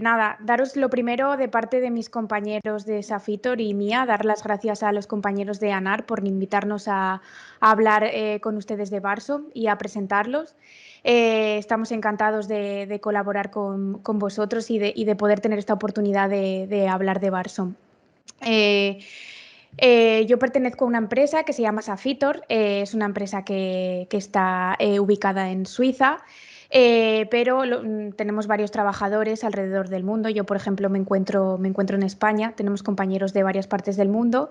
Nada, daros lo primero de parte de mis compañeros de Safitor y mía, dar las gracias a los compañeros de ANAR por invitarnos a hablar con ustedes de Barsom y a presentarlos. Estamos encantados de colaborar con vosotros y de poder tener esta oportunidad de hablar de Barsom. Yo pertenezco a una empresa que se llama Safitor, es una empresa que está ubicada en Suiza. Pero tenemos varios trabajadores alrededor del mundo. Yo, por ejemplo, me encuentro en España, tenemos compañeros de varias partes del mundo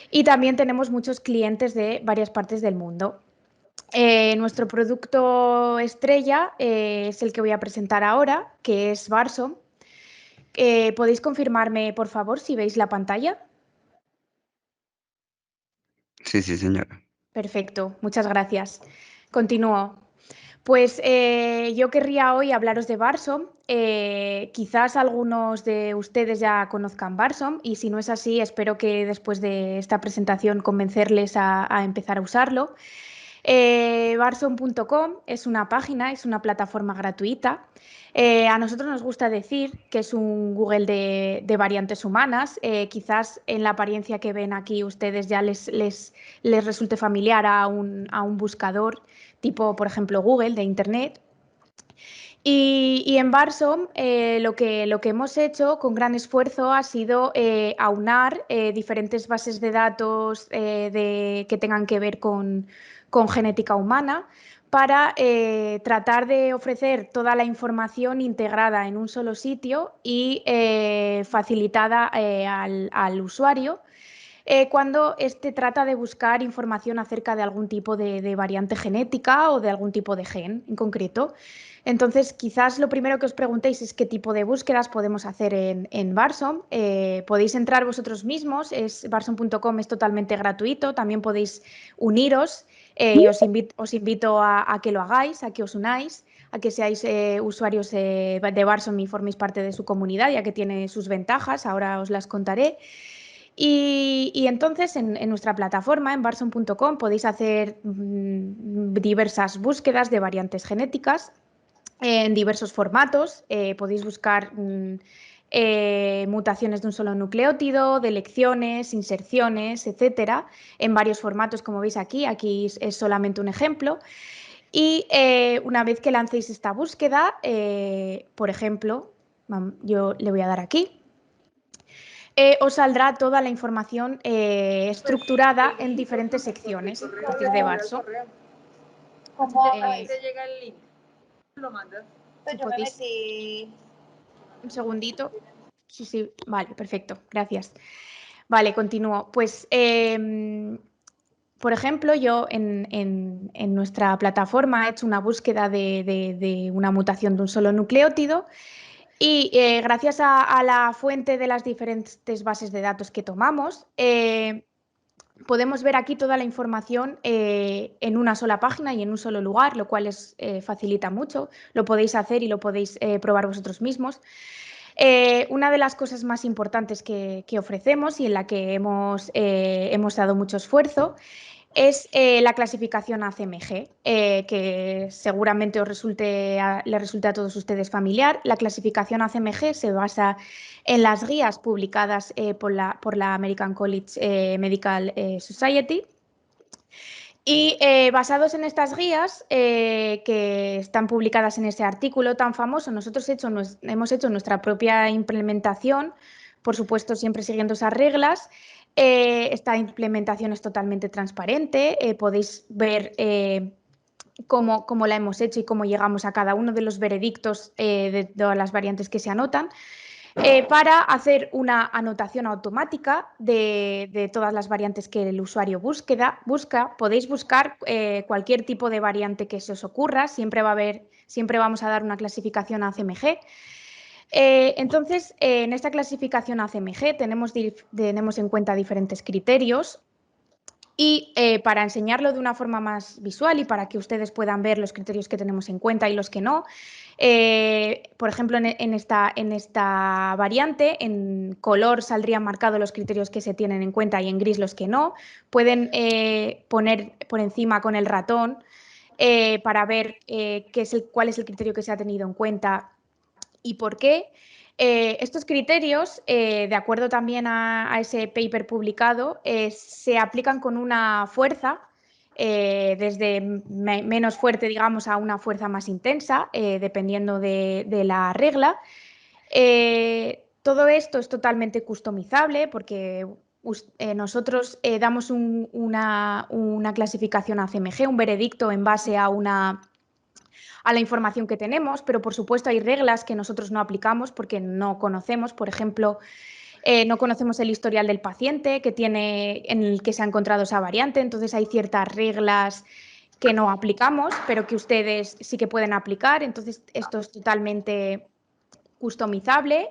y también tenemos muchos clientes de varias partes del mundo. Nuestro producto estrella es el que voy a presentar ahora, que es Barsom. ¿Podéis confirmarme, por favor, si veis la pantalla? Sí, sí, señora. Perfecto, muchas gracias. Continúo. Pues yo querría hoy hablaros de Barsom. Quizás algunos de ustedes ya conozcan Barsom y si no es así, espero que después de esta presentación convencerles a empezar a usarlo. Barsom.com es una página, es una plataforma gratuita. A nosotros nos gusta decir que es un Google de variantes humanas. Quizás en la apariencia que ven aquí ustedes ya les resulte familiar a un buscador tipo, por ejemplo, Google de Internet. Y en Barsom lo que hemos hecho con gran esfuerzo ha sido aunar diferentes bases de datos que tengan que ver con genética humana para tratar de ofrecer toda la información integrada en un solo sitio y facilitada al usuario cuando éste trata de buscar información acerca de algún tipo de variante genética o de algún tipo de gen en concreto. Entonces, quizás lo primero que os preguntéis es qué tipo de búsquedas podemos hacer en Barsom. Podéis entrar vosotros mismos, barsom.com es totalmente gratuito, también podéis uniros y os invito a que lo hagáis, a que os unáis, a que seáis usuarios de Barsom y forméis parte de su comunidad, ya que tiene sus ventajas, ahora os las contaré. Y entonces en nuestra plataforma, en barson.com, podéis hacer diversas búsquedas de variantes genéticas en diversos formatos. Podéis buscar mutaciones de un solo nucleótido, delecciones, inserciones, etcétera, en varios formatos, como veis aquí. Aquí es solamente un ejemplo. Y una vez que lancéis esta búsqueda, por ejemplo, yo le voy a dar aquí os saldrá toda la información estructurada en diferentes secciones a partir de Barso. Te llega el link, lo mandas. Si podéis, un segundito. Sí, sí, vale, perfecto, gracias. Vale, continúo. Pues, por ejemplo, yo en nuestra plataforma he hecho una búsqueda de una mutación de un solo nucleótido. Y gracias a la fuente de las diferentes bases de datos que tomamos, podemos ver aquí toda la información en una sola página y en un solo lugar, lo cual facilita mucho. Lo podéis hacer y lo podéis probar vosotros mismos. Una de las cosas más importantes que ofrecemos y en la que hemos dado mucho esfuerzo es la clasificación ACMG, que seguramente le resulte a todos ustedes familiar. La clasificación ACMG se basa en las guías publicadas por la American College Medical Society. Y basados en estas guías que están publicadas en ese artículo tan famoso, nosotros hemos hecho nuestra propia implementación, por supuesto siempre siguiendo esas reglas. Esta implementación es totalmente transparente, podéis ver cómo la hemos hecho y cómo llegamos a cada uno de los veredictos de todas las variantes que se anotan. Para hacer una anotación automática de todas las variantes que el usuario busca. Podéis buscar cualquier tipo de variante que se os ocurra, siempre vamos a dar una clasificación ACMG. Entonces, en esta clasificación ACMG tenemos en cuenta diferentes criterios. Y para enseñarlo de una forma más visual y para que ustedes puedan ver los criterios que tenemos en cuenta y los que no, por ejemplo, en esta variante, en color saldrían marcados los criterios que se tienen en cuenta y en gris los que no. Pueden poner por encima con el ratón para ver cuál es el criterio que se ha tenido en cuenta y por qué. Estos criterios, de acuerdo también a ese paper publicado, se aplican con una fuerza, desde menos fuerte, digamos, a una fuerza más intensa, dependiendo de la regla. Todo esto es totalmente customizable porque nosotros damos una clasificación a CMG, un veredicto en base a la información que tenemos, pero por supuesto hay reglas que nosotros no aplicamos porque no conocemos. Por ejemplo, no conocemos el historial del paciente en el que se ha encontrado esa variante, entonces hay ciertas reglas que no aplicamos, pero que ustedes sí que pueden aplicar. Entonces, esto es totalmente customizable.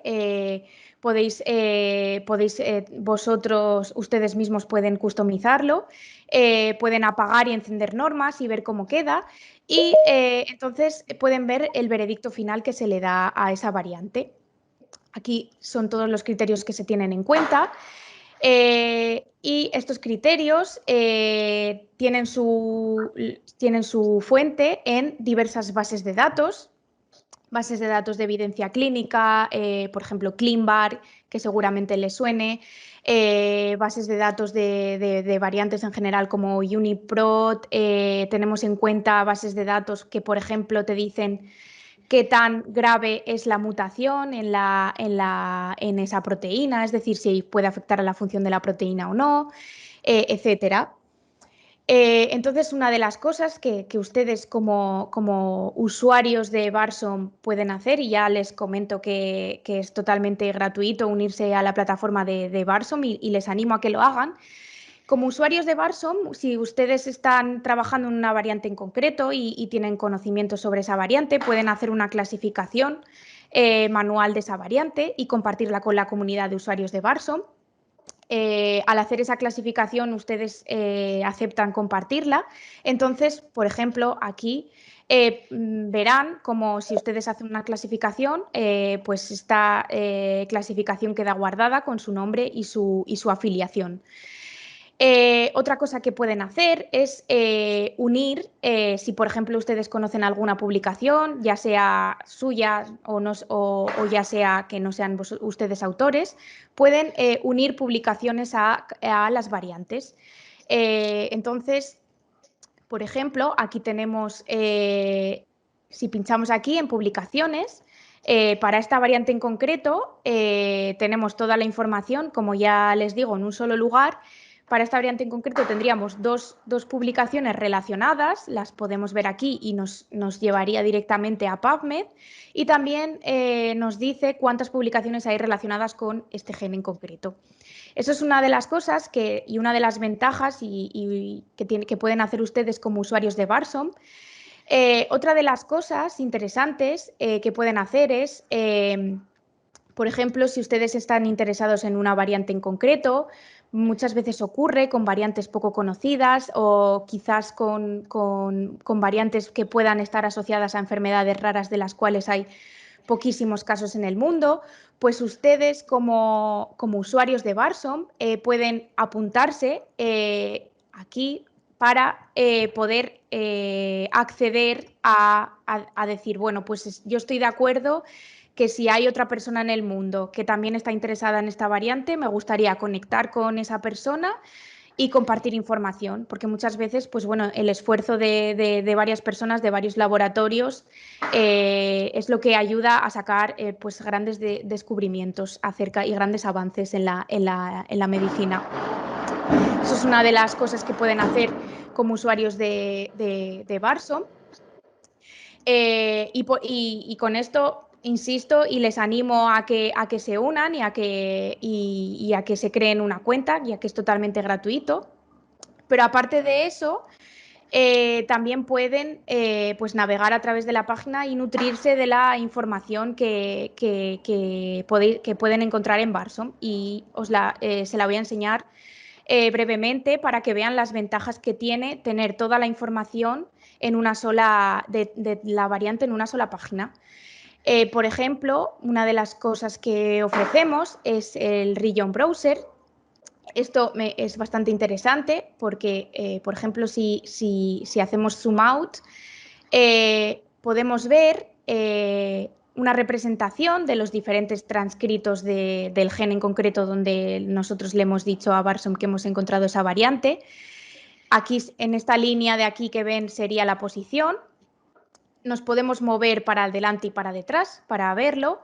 Ustedes mismos pueden customizarlo, pueden apagar y encender normas y ver cómo queda, y entonces pueden ver el veredicto final que se le da a esa variante. Aquí son todos los criterios que se tienen en cuenta. Y estos criterios tienen su fuente en diversas bases de datos de evidencia clínica, por ejemplo, ClinVar, que seguramente les suene, bases de datos de variantes en general como UniProt. Tenemos en cuenta bases de datos que, por ejemplo, te dicen qué tan grave es la mutación en esa proteína, es decir, si puede afectar a la función de la proteína o no, etcétera. Entonces, una de las cosas que ustedes como usuarios de Barsom pueden hacer, y ya les comento que es totalmente gratuito unirse a la plataforma de Barsom, y les animo a que lo hagan. Como usuarios de Barsom, si ustedes están trabajando en una variante en concreto y tienen conocimiento sobre esa variante, pueden hacer una clasificación manual de esa variante y compartirla con la comunidad de usuarios de Barsom. Al hacer esa clasificación, ustedes aceptan compartirla. Entonces, por ejemplo, aquí verán como si ustedes hacen una clasificación, pues esta clasificación queda guardada con su nombre y su afiliación. Otra cosa que pueden hacer es unir, si por ejemplo ustedes conocen alguna publicación, ya sea suya o ya sea que no sean ustedes autores, pueden unir publicaciones a las variantes. Entonces, por ejemplo, aquí tenemos, si pinchamos aquí en publicaciones, para esta variante en concreto tenemos toda la información, como ya les digo, en un solo lugar. Para esta variante en concreto tendríamos dos publicaciones relacionadas, las podemos ver aquí y nos llevaría directamente a PubMed, y también nos dice cuántas publicaciones hay relacionadas con este gen en concreto. Eso es una de las cosas y una de las ventajas que pueden hacer ustedes como usuarios de Barsom. Otra de las cosas interesantes que pueden hacer es, por ejemplo, si ustedes están interesados en una variante en concreto, muchas veces ocurre con variantes poco conocidas o quizás con variantes que puedan estar asociadas a enfermedades raras de las cuales hay poquísimos casos en el mundo, pues ustedes como usuarios de Barsom pueden apuntarse aquí para poder acceder a decir, bueno, pues yo estoy de acuerdo que si hay otra persona en el mundo que también está interesada en esta variante, me gustaría conectar con esa persona y compartir información, porque muchas veces, pues bueno, el esfuerzo de varias personas, de varios laboratorios, es lo que ayuda a sacar pues grandes descubrimientos y grandes avances en la medicina. Eso es una de las cosas que pueden hacer como usuarios de Barsom. Y con esto insisto y les animo a que se unan y a que se creen una cuenta, ya que es totalmente gratuito. Pero aparte de eso, también pueden pues navegar a través de la página y nutrirse de la información que pueden encontrar en Barsom. Y se la voy a enseñar brevemente para que vean las ventajas que tiene tener toda la información en una sola, de la variante en una sola página. Por ejemplo, una de las cosas que ofrecemos es el Region Browser. Esto es bastante interesante porque, por ejemplo, si hacemos zoom out, podemos ver una representación de los diferentes transcritos del gen en concreto donde nosotros le hemos dicho a Barsom que hemos encontrado esa variante. Aquí, en esta línea de aquí que ven, sería la posición. Nos podemos mover para adelante y para detrás para verlo.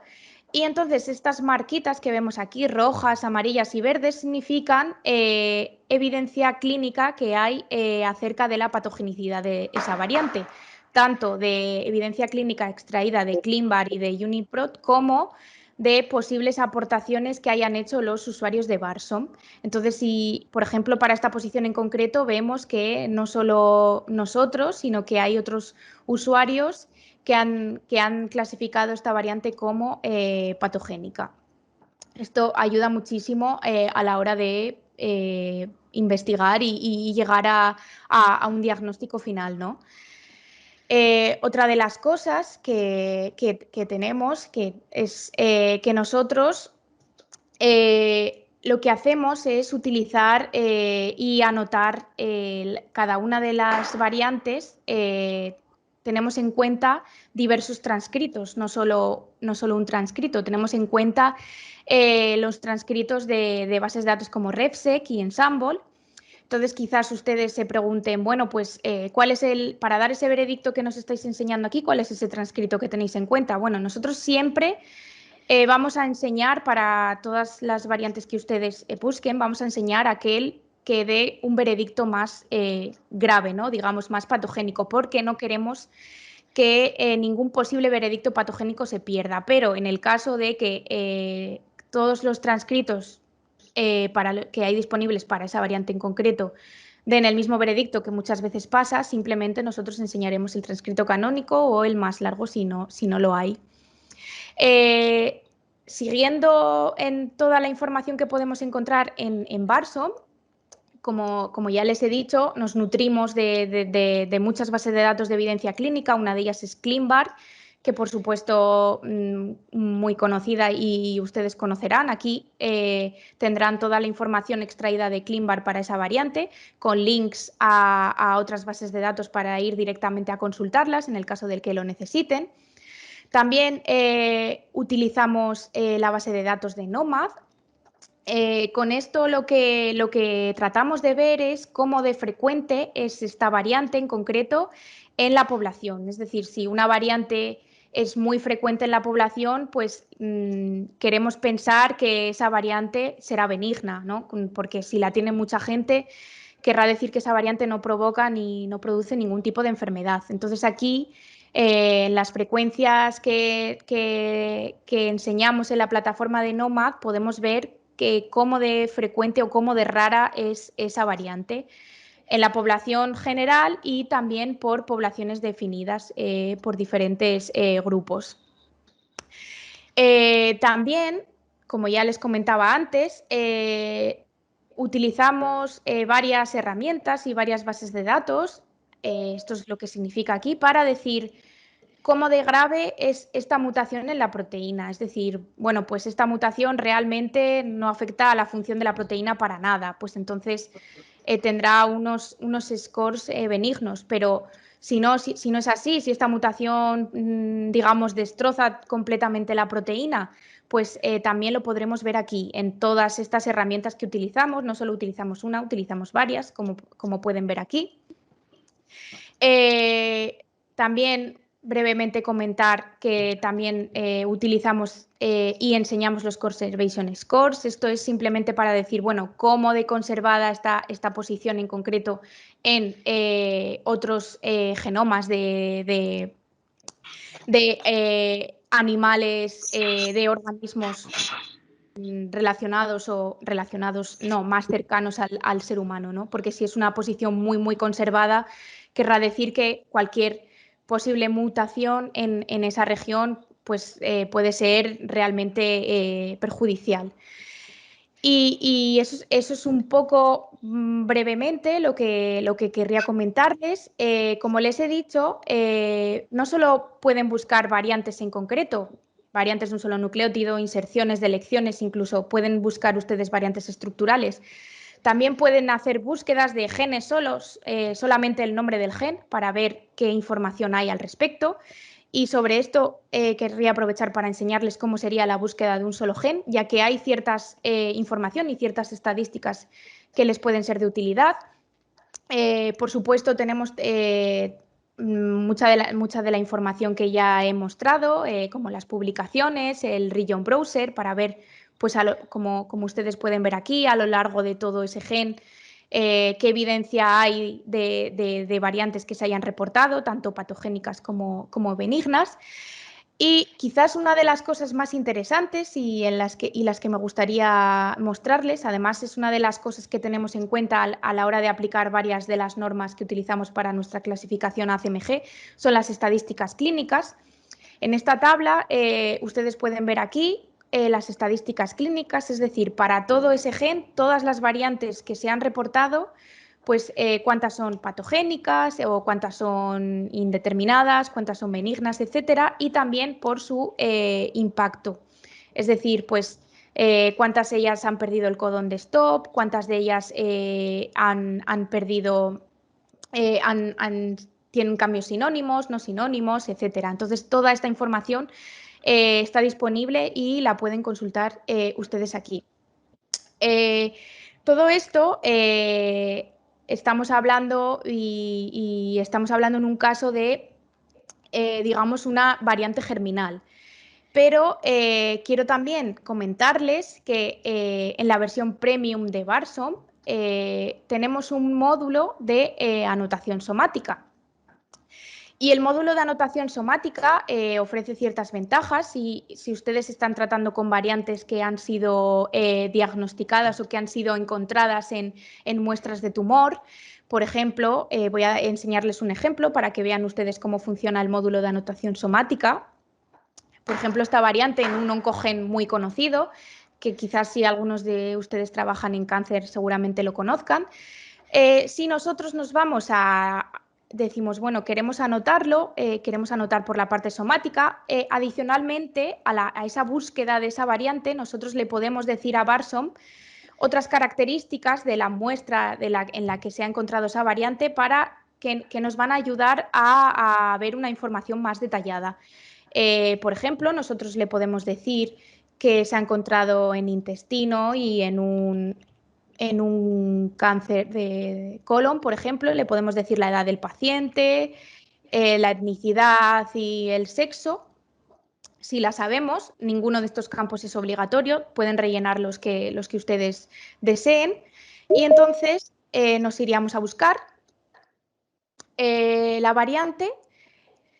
Y entonces estas marquitas que vemos aquí, rojas, amarillas y verdes, significan evidencia clínica que hay acerca de la patogenicidad de esa variante, tanto de evidencia clínica extraída de ClinVar y de UniProt como de posibles aportaciones que hayan hecho los usuarios de Barsom. Entonces, si, por ejemplo, para esta posición en concreto vemos que no solo nosotros, sino que hay otros usuarios que han clasificado esta variante como patogénica. Esto ayuda muchísimo a la hora de investigar y llegar a un diagnóstico final, ¿no? Otra de las cosas que tenemos es que nosotros lo que hacemos es utilizar y anotar cada una de las variantes. Tenemos en cuenta diversos transcritos, no solo un transcrito, tenemos en cuenta los transcritos de bases de datos como RefSeq y Ensembl. Entonces, quizás ustedes se pregunten, bueno, pues, ¿cuál es para dar ese veredicto que nos estáis enseñando aquí, cuál es ese transcrito que tenéis en cuenta? Bueno, nosotros siempre vamos a enseñar para todas las variantes que ustedes busquen, vamos a enseñar aquel que dé un veredicto más grave, ¿no? Digamos, más patogénico, porque no queremos que ningún posible veredicto patogénico se pierda. Pero en el caso de que todos los transcritos que hay disponibles para esa variante en concreto den el mismo veredicto, que muchas veces pasa, simplemente nosotros enseñaremos el transcrito canónico o el más largo si no lo hay. Siguiendo en toda la información que podemos encontrar en Barsom, como ya les he dicho, nos nutrimos de muchas bases de datos de evidencia clínica. Una de ellas es ClinVar, que por supuesto muy conocida y ustedes conocerán. Aquí tendrán toda la información extraída de ClinVar para esa variante, con links a otras bases de datos para ir directamente a consultarlas en el caso del que lo necesiten. También utilizamos la base de datos de Nomad. Con esto lo que tratamos de ver es cómo de frecuente es esta variante en concreto en la población. Es decir, si una variante es muy frecuente en la población, pues queremos pensar que esa variante será benigna, ¿no? Porque si la tiene mucha gente, querrá decir que esa variante no provoca ni no produce ningún tipo de enfermedad. Entonces aquí las frecuencias que enseñamos en la plataforma de Nomad podemos ver cómo de frecuente o cómo de rara es esa variante en la población general y también por poblaciones definidas por diferentes grupos. También, como ya les comentaba antes, utilizamos varias herramientas y varias bases de datos. Esto es lo que significa aquí para decir cómo de grave es esta mutación en la proteína. Es decir, bueno, pues esta mutación realmente no afecta a la función de la proteína para nada. Pues entonces tendrá unos scores benignos, pero si no es así, si esta mutación, digamos, destroza completamente la proteína, pues también lo podremos ver aquí en todas estas herramientas que utilizamos. No solo utilizamos una, utilizamos varias, como pueden ver aquí. También brevemente comentar que también utilizamos y enseñamos los Conservation Scores. Esto es simplemente para decir, bueno, cómo de conservada está esta posición en concreto en otros genomas de animales, de organismos relacionados, no, más cercanos al ser humano, ¿no? Porque si es una posición muy, muy conservada, querrá decir que cualquier posible mutación en esa región pues, puede ser realmente perjudicial. Y eso es un poco brevemente lo que querría comentarles. Como les he dicho, no solo pueden buscar variantes en concreto, variantes de un solo nucleótido, inserciones, delecciones, incluso pueden buscar ustedes variantes estructurales. También pueden hacer búsquedas de genes solos, solamente el nombre del gen, para ver qué información hay al respecto. Y sobre esto querría aprovechar para enseñarles cómo sería la búsqueda de un solo gen, ya que hay ciertas información y ciertas estadísticas que les pueden ser de utilidad. Por supuesto, tenemos mucha de la información que ya he mostrado, como las publicaciones, el Region Browser, para ver, pues, como ustedes pueden ver aquí, a lo largo de todo ese gen, qué evidencia hay de variantes que se hayan reportado, tanto patogénicas como benignas. Y quizás una de las cosas más interesantes y las que me gustaría mostrarles, además es una de las cosas que tenemos en cuenta a la hora de aplicar varias de las normas que utilizamos para nuestra clasificación ACMG, son las estadísticas clínicas. En esta tabla ustedes pueden ver aquí las estadísticas clínicas, es decir, para todo ese gen, todas las variantes que se han reportado, pues cuántas son patogénicas o cuántas son indeterminadas, cuántas son benignas, etcétera, y también por su impacto. Es decir, pues cuántas de ellas han perdido el codón de stop, cuántas de ellas han perdido, tienen cambios sinónimos, no sinónimos, etcétera. Entonces, toda esta información está disponible y la pueden consultar ustedes aquí. Todo esto estamos hablando y estamos hablando en un caso de, digamos, una variante germinal. Pero quiero también comentarles que en la versión premium de Barsom tenemos un módulo de anotación somática. Y el módulo de anotación somática ofrece ciertas ventajas y si ustedes están tratando con variantes que han sido diagnosticadas o que han sido encontradas en muestras de tumor. Por ejemplo, voy a enseñarles un ejemplo para que vean ustedes cómo funciona el módulo de anotación somática. Por ejemplo, esta variante en un oncogen muy conocido, que quizás si algunos de ustedes trabajan en cáncer seguramente lo conozcan. Si nosotros nos vamos decimos, bueno, queremos anotarlo, queremos anotar por la parte somática, adicionalmente a esa búsqueda de esa variante, nosotros le podemos decir a Barsom otras características de la muestra en la que se ha encontrado esa variante para que nos van a ayudar a ver una información más detallada. Por ejemplo, nosotros le podemos decir que se ha encontrado en intestino y en un cáncer de colon, por ejemplo, le podemos decir la edad del paciente, la etnicidad y el sexo. Si la sabemos, ninguno de estos campos es obligatorio, pueden rellenar los que ustedes deseen. Y entonces nos iríamos a buscar la variante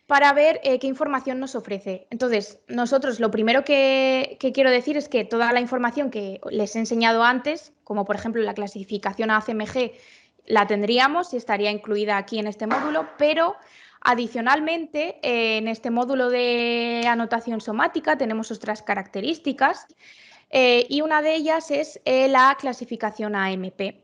para ver qué información nos ofrece. Entonces, nosotros lo primero que quiero decir es que toda la información que les he enseñado antes, como por ejemplo la clasificación ACMG, la tendríamos y estaría incluida aquí en este módulo, pero adicionalmente en este módulo de anotación somática tenemos otras características y una de ellas es la clasificación AMP.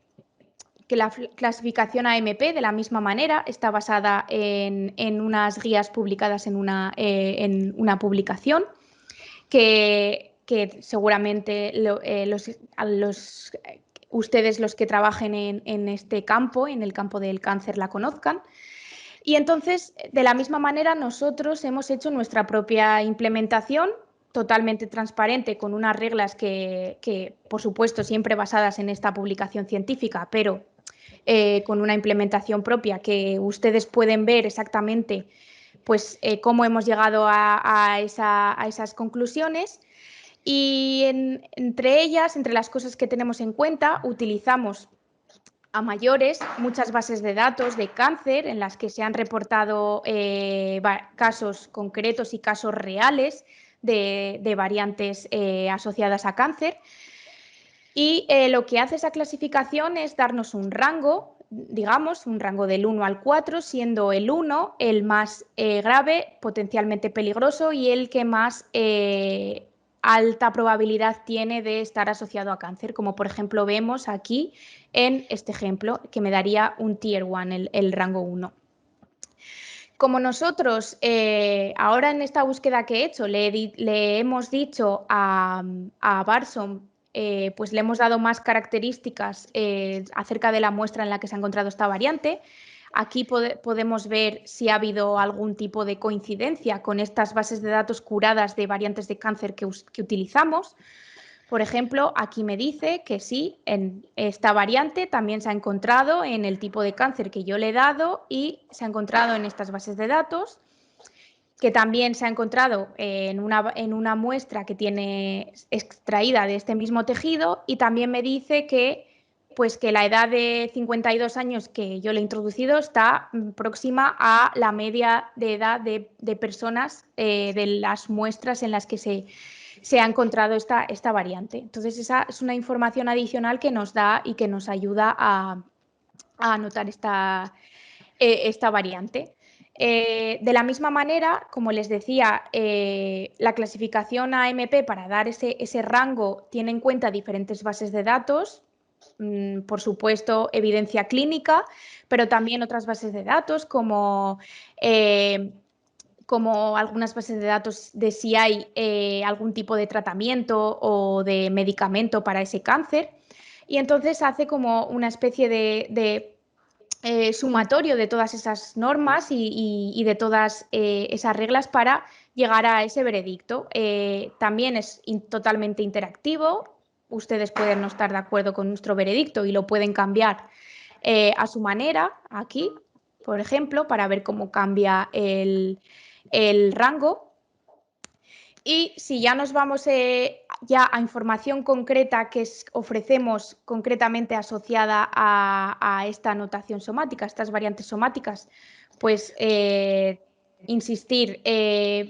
Que la clasificación AMP, de la misma manera, está basada en unas guías publicadas en una publicación que seguramente ustedes, los que trabajen en este campo, en el campo del cáncer, la conozcan. Y entonces, de la misma manera, nosotros hemos hecho nuestra propia implementación totalmente transparente, con unas reglas que, por supuesto, siempre basadas en esta publicación científica, pero con una implementación propia que ustedes pueden ver exactamente pues, cómo hemos llegado a esas conclusiones. Y entre ellas, entre las cosas que tenemos en cuenta, utilizamos a mayores muchas bases de datos de cáncer en las que se han reportado casos concretos y casos reales de variantes asociadas a cáncer. Y lo que hace esa clasificación es darnos un rango, digamos, un rango del 1 al 4, siendo el 1 el más grave, potencialmente peligroso y el que más alta probabilidad tiene de estar asociado a cáncer, como por ejemplo vemos aquí en este ejemplo, que me daría un Tier 1, el rango 1. Como nosotros ahora en esta búsqueda que he hecho le hemos dicho a Barsom, pues le hemos dado más características acerca de la muestra en la que se ha encontrado esta variante. Aquí podemos ver si ha habido algún tipo de coincidencia con estas bases de datos curadas de variantes de cáncer que utilizamos. Por ejemplo, aquí me dice que sí, en esta variante también se ha encontrado en el tipo de cáncer que yo le he dado y se ha encontrado en estas bases de datos, que también se ha encontrado en una muestra que tiene extraída de este mismo tejido, y también me dice que, pues, que la edad de 52 años que yo le he introducido está próxima a la media de edad de personas de las muestras en las que se ha encontrado esta variante. Entonces, esa es una información adicional que nos da y que nos ayuda a anotar esta variante. De la misma manera, como les decía, la clasificación AMP para dar ese rango tiene en cuenta diferentes bases de datos, por supuesto, evidencia clínica, pero también otras bases de datos como algunas bases de datos de si hay algún tipo de tratamiento o de medicamento para ese cáncer. Y entonces hace como una especie de sumatorio de todas esas normas y de todas esas reglas para llegar a ese veredicto. También es totalmente interactivo. Ustedes pueden no estar de acuerdo con nuestro veredicto y lo pueden cambiar a su manera aquí, por ejemplo, para ver cómo cambia el rango. Y si ya nos vamos ya a información concreta que ofrecemos concretamente asociada a esta anotación somática, estas variantes somáticas, pues insistir,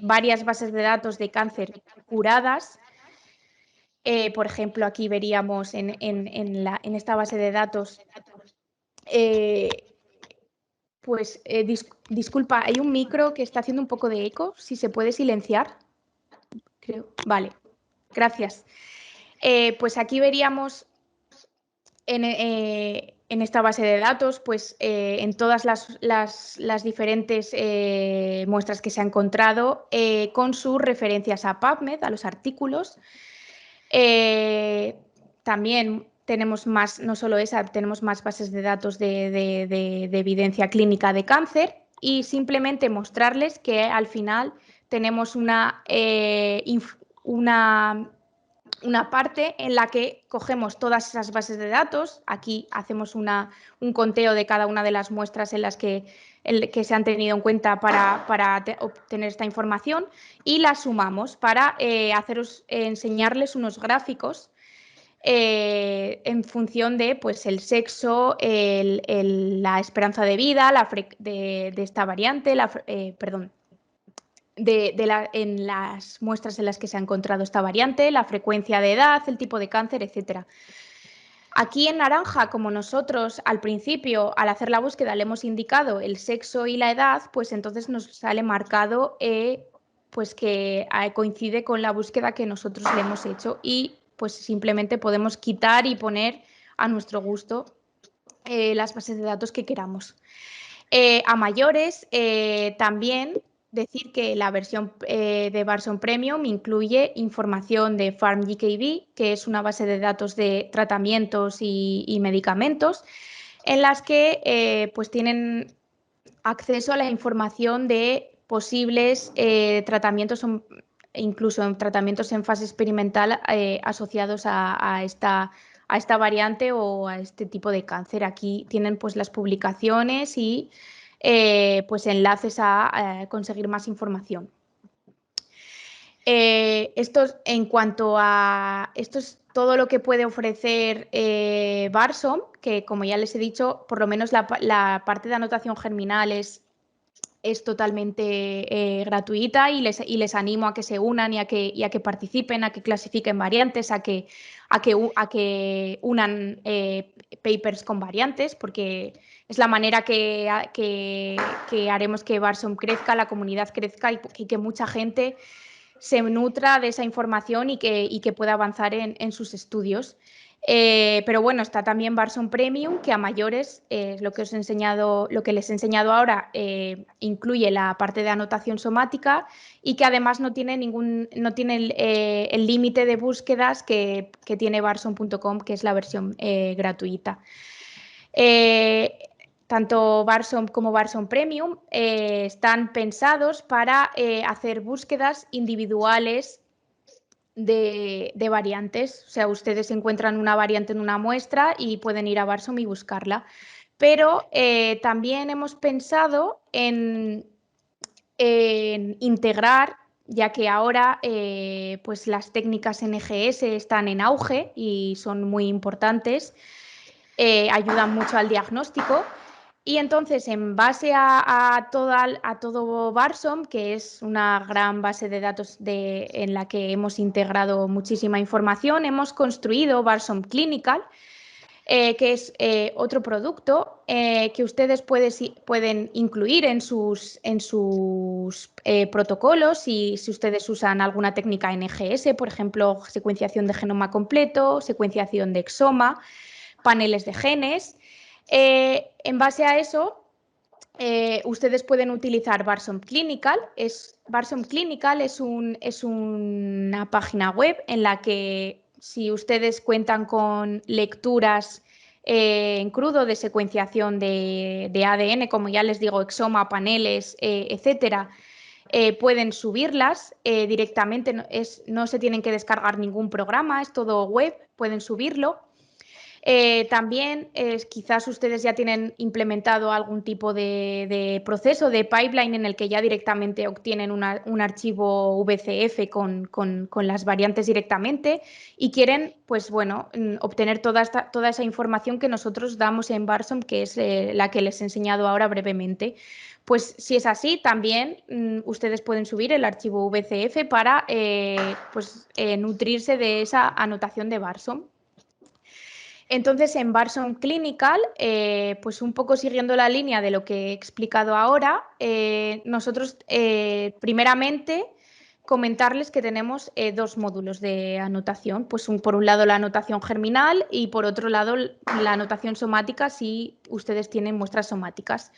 varias bases de datos de cáncer curadas. Por ejemplo, aquí veríamos en esta base de datos, pues disculpa, hay un micro que está haciendo un poco de eco, si se puede silenciar. Creo. Vale, gracias. Pues aquí veríamos en esta base de datos, pues en todas las diferentes muestras que se ha encontrado, con sus referencias a PubMed, a los artículos. También tenemos más, no solo esa, tenemos más bases de datos de evidencia clínica de cáncer, y simplemente mostrarles que al final tenemos una parte en la que cogemos todas esas bases de datos. Aquí hacemos un conteo de cada una de las muestras en las que se han tenido en cuenta para obtener esta información, y las sumamos para enseñarles unos gráficos en función de, pues, el sexo, la esperanza de vida de esta variante, perdón, en las muestras en las que se ha encontrado esta variante, la frecuencia de edad, el tipo de cáncer, etc. Aquí en naranja, como nosotros al principio, al hacer la búsqueda, le hemos indicado el sexo y la edad, pues entonces nos sale marcado pues que coincide con la búsqueda que nosotros le hemos hecho, y pues simplemente podemos quitar y poner a nuestro gusto las bases de datos que queramos. A mayores, también decir que la versión de Barson Premium incluye información de PharmGKB, que es una base de datos de tratamientos y medicamentos, en las que pues tienen acceso a la información de posibles tratamientos, incluso en tratamientos en fase experimental asociados a esta variante o a este tipo de cáncer. Aquí tienen pues las publicaciones y pues enlaces a conseguir más información. Esto es todo lo que puede ofrecer Barsom, que, como ya les he dicho, por lo menos la parte de anotación germinal es totalmente gratuita, y les animo a que se unan y a que participen, a que clasifiquen variantes, a que unan papers con variantes, porque es la manera que haremos que Barsom crezca, la comunidad crezca, y que mucha gente se nutra de esa información y que pueda avanzar en sus estudios. Pero bueno, está también Barson Premium, que a mayores, lo que les he enseñado ahora, incluye la parte de anotación somática, y que además no tiene el límite de búsquedas que tiene Barson.com, que es la versión gratuita. tanto Barsom como Barsom Premium, están pensados para hacer búsquedas individuales de variantes. O sea, ustedes encuentran una variante en una muestra y pueden ir a Barsom y buscarla. Pero también hemos pensado en integrar, ya que ahora pues las técnicas NGS están en auge y son muy importantes, ayudan mucho al diagnóstico. Y entonces, en base a todo Barsom, que es una gran base de datos en la que hemos integrado muchísima información, hemos construido Barsom Clinical, que es otro producto que ustedes pueden incluir en sus protocolos si ustedes usan alguna técnica NGS, por ejemplo, secuenciación de genoma completo, secuenciación de exoma, paneles de genes. En base a eso, ustedes pueden utilizar Barsom Clinical. Barsom Clinical es una página web en la que si ustedes cuentan con lecturas en crudo de secuenciación de ADN, como ya les digo, exoma, paneles, etcétera, pueden subirlas directamente. No se tienen que descargar ningún programa, es todo web, pueden subirlo. También quizás ustedes ya tienen implementado algún tipo de proceso de pipeline en el que ya directamente obtienen un archivo VCF con las variantes directamente y quieren, pues bueno, obtener toda esa información que nosotros damos en Barsom, que es la que les he enseñado ahora brevemente. Pues si es así, también ustedes pueden subir el archivo VCF para nutrirse de esa anotación de Barsom. Entonces, en Barsom Clinical, pues un poco siguiendo la línea de lo que he explicado ahora, nosotros primeramente comentarles que tenemos dos módulos de anotación, pues por un lado la anotación germinal y por otro lado la anotación somática si ustedes tienen muestras somáticas.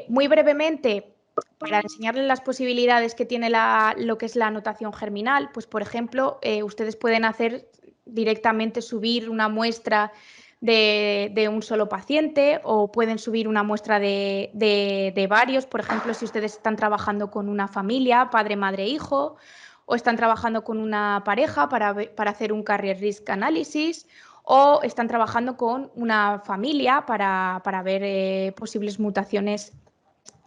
Muy brevemente, para enseñarles las posibilidades que tiene lo que es la anotación germinal, pues por ejemplo, ustedes pueden hacer directamente subir una muestra de un solo paciente o pueden subir una muestra de varios. Por ejemplo, si ustedes están trabajando con una familia, padre, madre, hijo, o están trabajando con una pareja para hacer un carrier risk analysis, o están trabajando con una familia para ver posibles mutaciones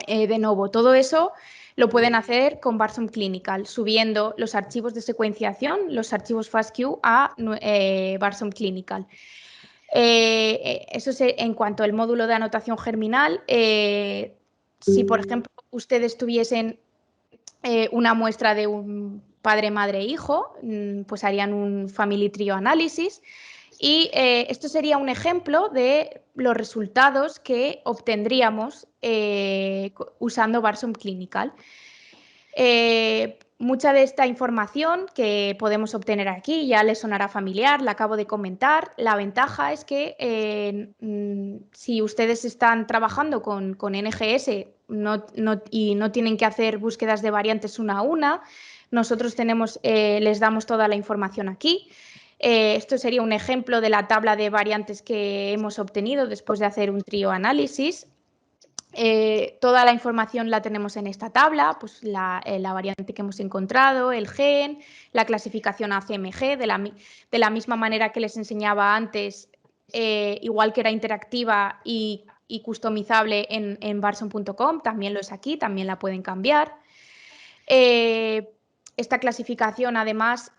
de novo. Todo eso lo pueden hacer con Barsom Clinical, subiendo los archivos de secuenciación, los archivos FASTQ a Barsom Clinical. Eso es en cuanto al módulo de anotación germinal. Si, por ejemplo, ustedes tuviesen una muestra de un padre, madre, hijo, pues harían un Family Tree Analysis. Y esto sería un ejemplo de los resultados que obtendríamos usando Barsom Clinical. Mucha de esta información que podemos obtener aquí ya les sonará familiar, la acabo de comentar. La ventaja es que si ustedes están trabajando con NGS y no tienen que hacer búsquedas de variantes una a una, nosotros les damos toda la información aquí. Esto sería un ejemplo de la tabla de variantes que hemos obtenido después de hacer un trío análisis. Toda la información la tenemos en esta tabla, pues la variante que hemos encontrado, el gen, la clasificación ACMG, de la misma manera que les enseñaba antes, igual que era interactiva y customizable en Barsom.com, también lo es aquí, también la pueden cambiar. Esta clasificación además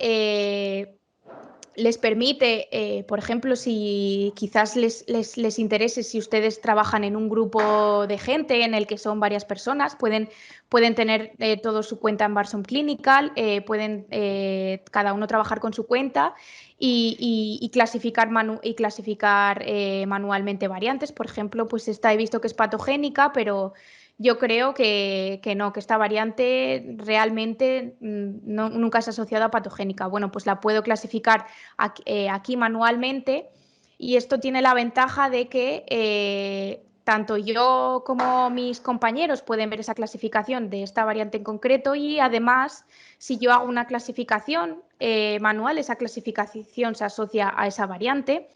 les permite, por ejemplo, si quizás les interese, si ustedes trabajan en un grupo de gente en el que son varias personas, pueden tener todo su cuenta en Barsom Clinical, pueden cada uno trabajar con su cuenta y clasificar manualmente variantes. Por ejemplo, pues esta he visto que es patogénica, pero yo creo que no, que esta variante realmente nunca se ha asociado a patogénica. Bueno, pues la puedo clasificar aquí manualmente y esto tiene la ventaja de que tanto yo como mis compañeros pueden ver esa clasificación de esta variante en concreto y además si yo hago una clasificación manual, esa clasificación se asocia a esa variante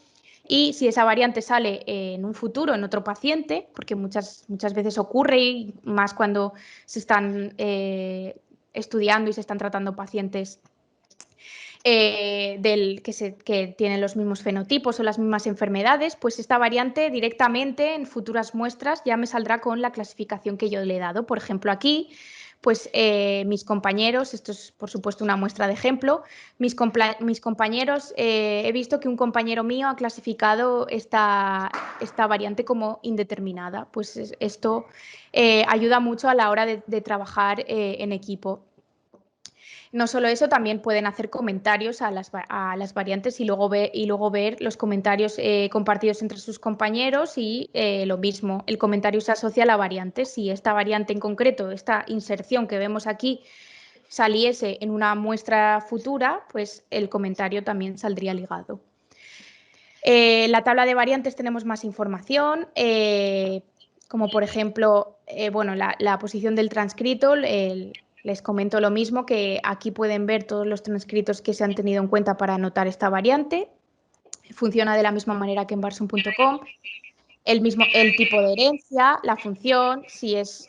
Y si esa variante sale en un futuro en otro paciente, porque muchas veces ocurre, y más cuando se están estudiando y se están tratando pacientes que tienen los mismos fenotipos o las mismas enfermedades, pues esta variante directamente en futuras muestras ya me saldrá con la clasificación que yo le he dado. Por ejemplo, aquí, pues mis compañeros, esto es por supuesto una muestra de ejemplo, mis compañeros, he visto que un compañero mío ha clasificado esta variante como indeterminada. Pues esto ayuda mucho a la hora de trabajar en equipo. No solo eso, también pueden hacer comentarios a las variantes y luego ver los comentarios compartidos entre sus compañeros y lo mismo, el comentario se asocia a la variante. Si esta variante en concreto, esta inserción que vemos aquí, saliese en una muestra futura, pues el comentario también saldría ligado. En la tabla de variantes tenemos más información, como por ejemplo, bueno, la posición del transcrito. Les comento lo mismo, que aquí pueden ver todos los transcritos que se han tenido en cuenta para anotar esta variante. Funciona de la misma manera que en Barson.com. El tipo de herencia, la función, si es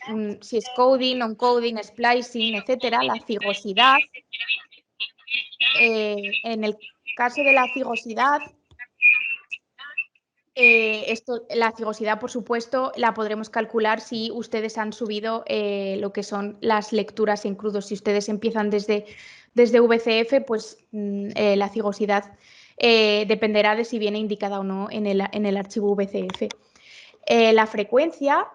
coding, non-coding, splicing, etcétera, la cigosidad. En el caso de la cigosidad, la cigosidad, por supuesto, la podremos calcular si ustedes han subido lo que son las lecturas en crudo. Si ustedes empiezan desde VCF, pues la cigosidad dependerá de si viene indicada o no en el archivo VCF. La frecuencia,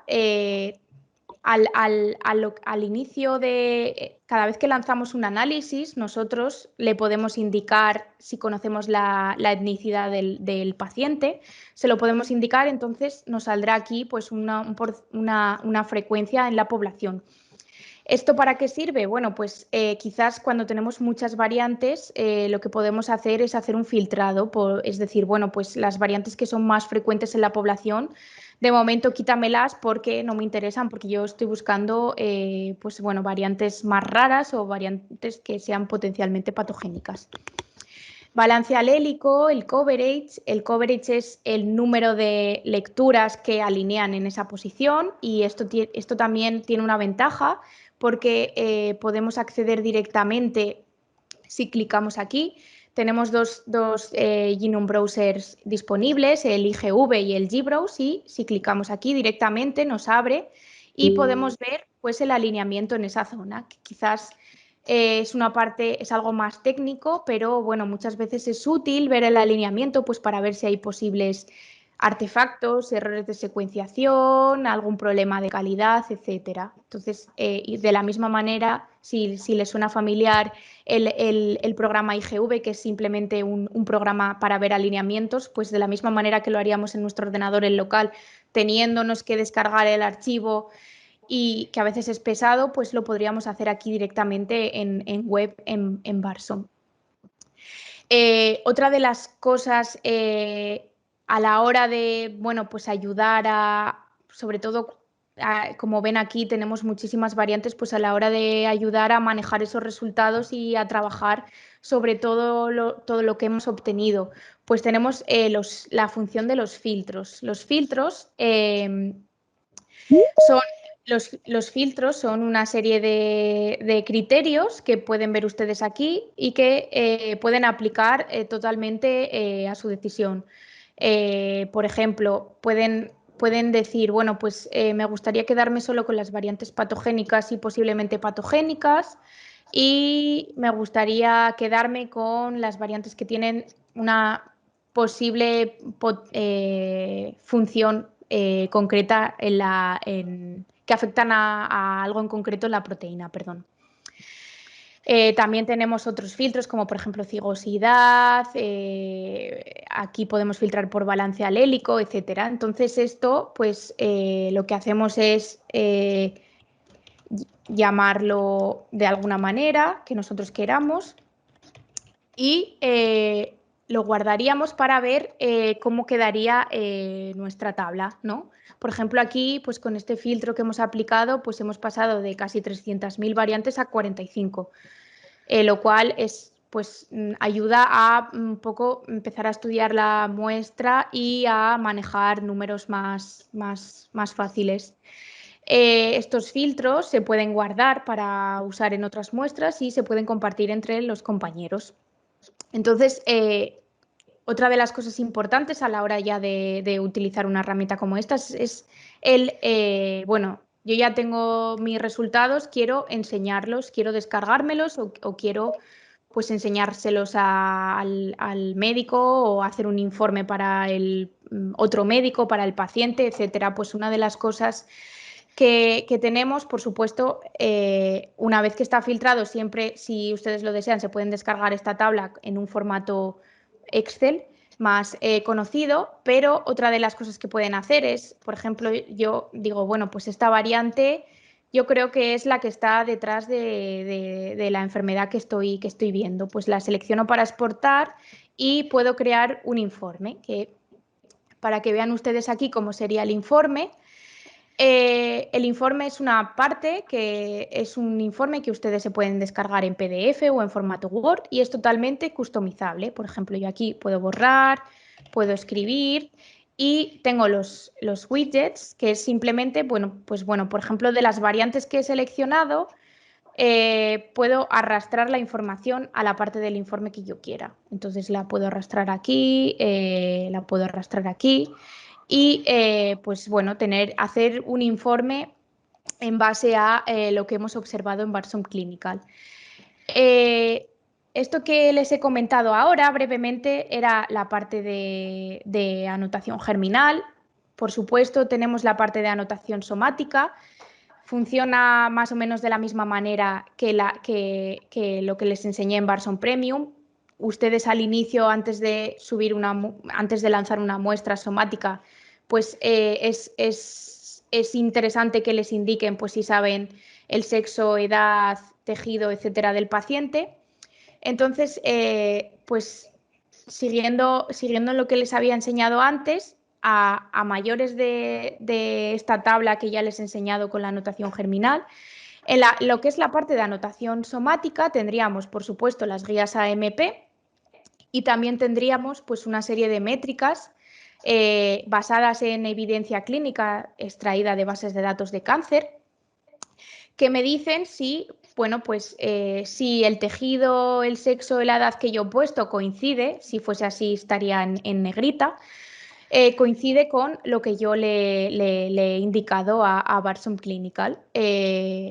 al inicio de cada vez que lanzamos un análisis, nosotros le podemos indicar, si conocemos la etnicidad del paciente, se lo podemos indicar, entonces nos saldrá aquí pues una frecuencia en la población. ¿Esto para qué sirve? Bueno, pues quizás cuando tenemos muchas variantes, lo que podemos hacer es hacer un filtrado, es decir, bueno, pues las variantes que son más frecuentes en la población, de momento quítamelas porque no me interesan, porque yo estoy buscando pues, bueno, variantes más raras o variantes que sean potencialmente patogénicas. Balance alélico, el coverage. El coverage es el número de lecturas que alinean en esa posición, y esto también tiene una ventaja porque podemos acceder directamente si clicamos aquí. Tenemos dos Genome Browsers disponibles, el IGV y el GBrowse, y si clicamos aquí directamente nos abre y podemos ver pues, el alineamiento en esa zona, que quizás es algo más técnico, pero bueno, muchas veces es útil ver el alineamiento pues, para ver si hay posibles artefactos, errores de secuenciación, algún problema de calidad, etcétera. Entonces, y de la misma manera, si les suena familiar el programa IGV, que es simplemente un programa para ver alineamientos, pues de la misma manera que lo haríamos en nuestro ordenador en local, teniéndonos que descargar el archivo y que a veces es pesado, pues lo podríamos hacer aquí directamente en web, en Barson. Otra de las cosas a la hora de, bueno, pues ayudar sobre todo, como ven aquí, tenemos muchísimas variantes, pues a la hora de ayudar a manejar esos resultados y a trabajar sobre todo lo que hemos obtenido. Pues tenemos la función de los filtros. Los filtros los filtros son una serie de criterios que pueden ver ustedes aquí y que pueden aplicar totalmente a su decisión. Por ejemplo, pueden decir, bueno, pues me gustaría quedarme solo con las variantes patogénicas y posiblemente patogénicas, y me gustaría quedarme con las variantes que tienen una posible función concreta que afectan a algo en concreto en la proteína, perdón. También tenemos otros filtros como por ejemplo cigosidad, aquí podemos filtrar por balance alélico, etcétera. Entonces esto pues lo que hacemos es llamarlo de alguna manera que nosotros queramos y lo guardaríamos para ver cómo quedaría nuestra tabla, ¿no? Por ejemplo, aquí, pues con este filtro que hemos aplicado, pues hemos pasado de casi 300.000 variantes a 45, lo cual es pues ayuda a un poco empezar a estudiar la muestra y a manejar números más fáciles. Estos filtros se pueden guardar para usar en otras muestras y se pueden compartir entre los compañeros. Entonces, otra de las cosas importantes a la hora ya de utilizar una herramienta como esta es bueno, yo ya tengo mis resultados, quiero enseñarlos, quiero descargármelos o quiero pues enseñárselos al médico o hacer un informe para el otro médico, para el paciente, etcétera. Pues una de las cosas que tenemos, por supuesto, una vez que está filtrado, siempre, si ustedes lo desean, se pueden descargar esta tabla en un formato Excel más conocido, pero otra de las cosas que pueden hacer es, por ejemplo, yo digo, bueno, pues esta variante yo creo que es la que está detrás de la enfermedad que estoy viendo. Pues la selecciono para exportar y puedo crear un informe, para que vean ustedes aquí cómo sería el informe. El informe es una parte que es un informe que ustedes se pueden descargar en PDF o en formato Word y es totalmente customizable. Por ejemplo, yo aquí puedo borrar, puedo escribir y tengo los widgets, que es simplemente, bueno, por ejemplo, de las variantes que he seleccionado, puedo arrastrar la información a la parte del informe que yo quiera. Entonces la puedo arrastrar aquí, la puedo arrastrar aquí y pues bueno, hacer un informe en base a lo que hemos observado en Barsom Clinical. Esto que les he comentado ahora brevemente era la parte de anotación germinal. Por supuesto, tenemos la parte de anotación somática. Funciona más o menos de la misma manera que lo que les enseñé en Barsom Premium. Ustedes al inicio, antes de lanzar una muestra somática, pues es interesante que les indiquen pues, si saben el sexo, edad, tejido, etcétera, del paciente. Entonces, pues siguiendo lo que les había enseñado antes, a mayores de esta tabla que ya les he enseñado con la anotación germinal, en lo que es la parte de anotación somática tendríamos, por supuesto, las guías AMP y también tendríamos pues, una serie de métricas basadas en evidencia clínica extraída de bases de datos de cáncer que me dicen si, bueno, pues si el tejido, el sexo, la edad que yo he puesto coincide, si fuese así estaría en negrita, coincide con lo que yo le he indicado a Barsom Clinical.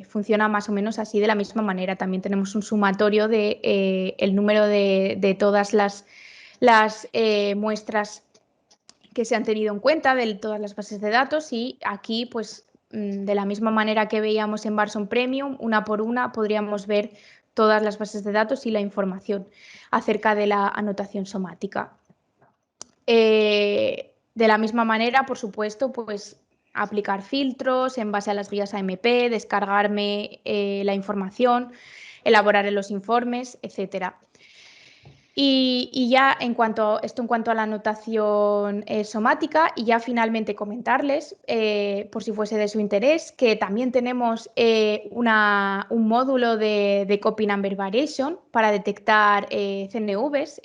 Funciona más o menos así de la misma manera. También tenemos un sumatorio de el número de todas las muestras que se han tenido en cuenta de todas las bases de datos y aquí pues de la misma manera que veíamos en Barsom Premium, una por una podríamos ver todas las bases de datos y la información acerca de la anotación somática. De la misma manera, por supuesto, pues aplicar filtros en base a las guías AMP, descargarme la información, elaborar los informes, etcétera. Y ya en cuanto a la anotación somática, y ya finalmente comentarles, por si fuese de su interés, que también tenemos un módulo de Copy Number Variation para detectar CNVs,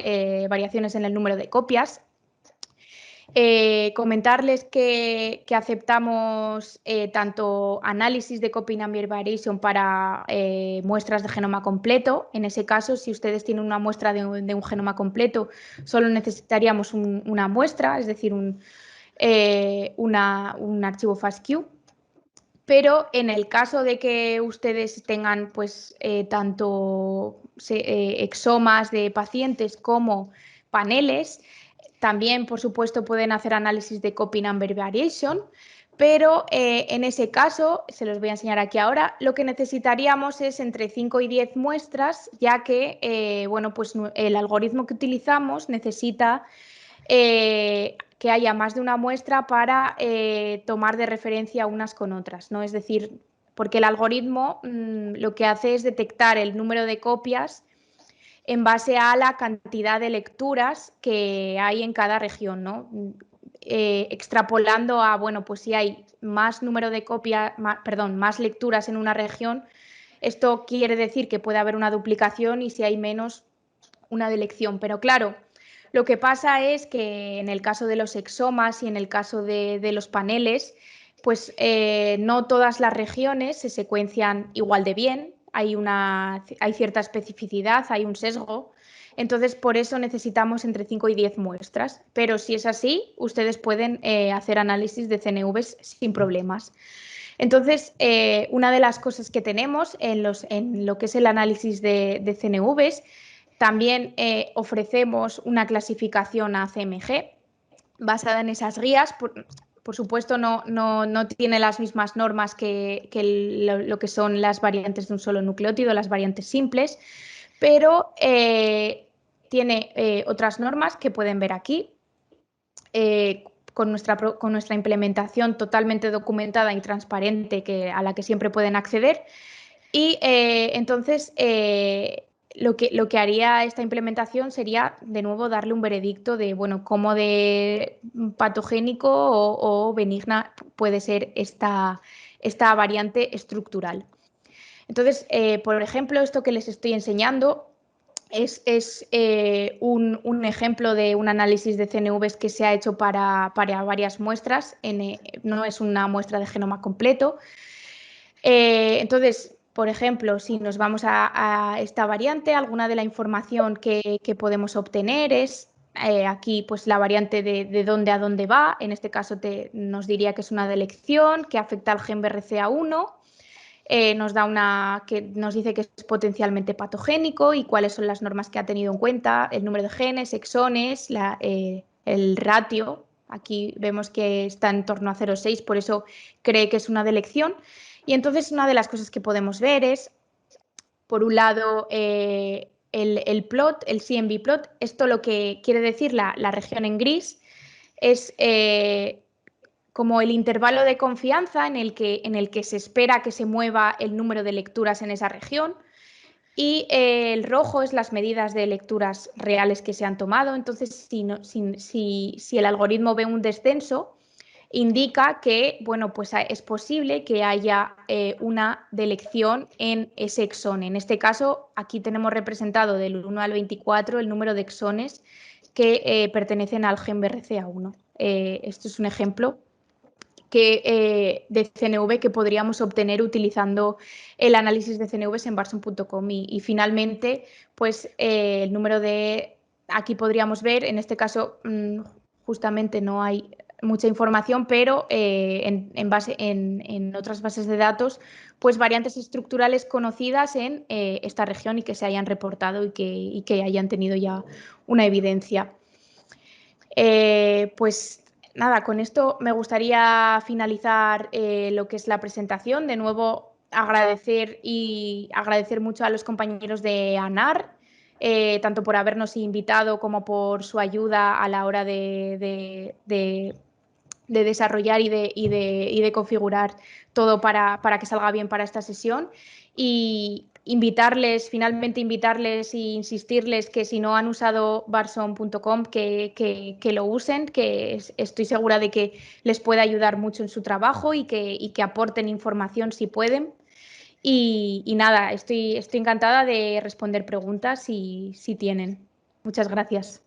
variaciones en el número de copias. Comentarles que aceptamos tanto análisis de Copy Number Variation para muestras de genoma completo. En ese caso, si ustedes tienen una muestra de un genoma completo, solo necesitaríamos una muestra, es decir, un archivo FASTQ. Pero en el caso de que ustedes tengan pues, tanto exomas de pacientes como paneles, también, por supuesto, pueden hacer análisis de Copy Number Variation, pero en ese caso, se los voy a enseñar aquí ahora, lo que necesitaríamos es entre 5 y 10 muestras, ya que bueno, pues el algoritmo que utilizamos necesita que haya más de una muestra para tomar de referencia unas con otras, ¿no? Es decir, porque el algoritmo lo que hace es detectar el número de copias en base a la cantidad de lecturas que hay en cada región, ¿no? Extrapolando a, bueno, pues si hay más número de copias, más lecturas en una región, esto quiere decir que puede haber una duplicación y si hay menos, una delección. Pero claro, lo que pasa es que en el caso de los exomas y en el caso de los paneles, pues no todas las regiones se secuencian igual de bien, hay cierta especificidad, hay un sesgo. Entonces, por eso necesitamos entre 5 y 10 muestras. Pero si es así, ustedes pueden hacer análisis de CNVs sin problemas. Entonces, una de las cosas que tenemos en lo que es el análisis de CNVs, también ofrecemos una clasificación a CMG basada en esas guías. Por supuesto, no tiene las mismas normas que lo que son las variantes de un solo nucleótido, las variantes simples, pero tiene otras normas que pueden ver aquí. Con nuestra implementación totalmente documentada y transparente a la que siempre pueden acceder. Y entonces lo que haría esta implementación sería de nuevo darle un veredicto de, bueno, cómo de patogénico o benigna puede ser esta variante estructural. Entonces, por ejemplo, esto que les estoy enseñando es un ejemplo de un análisis de CNVs que se ha hecho para varias muestras, no es una muestra de genoma completo. Entonces, por ejemplo, si nos vamos a esta variante, alguna de la información que podemos obtener es aquí pues, la variante de dónde a dónde va. En este caso nos diría que es una delección que afecta al gen BRCA1. Nos dice que es potencialmente patogénico y cuáles son las normas que ha tenido en cuenta, el número de genes, exones, el ratio. Aquí vemos que está en torno a 0,6, por eso cree que es una delección. Y entonces una de las cosas que podemos ver es, por un lado, el plot, el CMV plot. Esto lo que quiere decir la región en gris es como el intervalo de confianza en el que se espera que se mueva el número de lecturas en esa región. Y el rojo es las medidas de lecturas reales que se han tomado. Entonces, si el algoritmo ve un descenso, indica que, bueno, pues es posible que haya una delección en ese exón. En este caso, aquí tenemos representado del 1 al 24 el número de exones que pertenecen al gen BRCA1. Esto es un ejemplo de CNV que podríamos obtener utilizando el análisis de CNVs en Barson.com. Y finalmente, pues el número aquí podríamos ver, en este caso justamente no hay mucha información, pero en otras bases de datos, pues variantes estructurales conocidas en esta región y que se hayan reportado y que hayan tenido ya una evidencia. Pues nada, con esto me gustaría finalizar lo que es la presentación. De nuevo, agradecer mucho a los compañeros de ANAR, tanto por habernos invitado como por su ayuda a la hora de desarrollar y de configurar todo para que salga bien para esta sesión. Y finalmente invitarles e insistirles que si no han usado barson.com, que lo usen, que estoy segura de que les puede ayudar mucho en su trabajo y que aporten información si pueden. Y nada, estoy encantada de responder preguntas si tienen. Muchas gracias.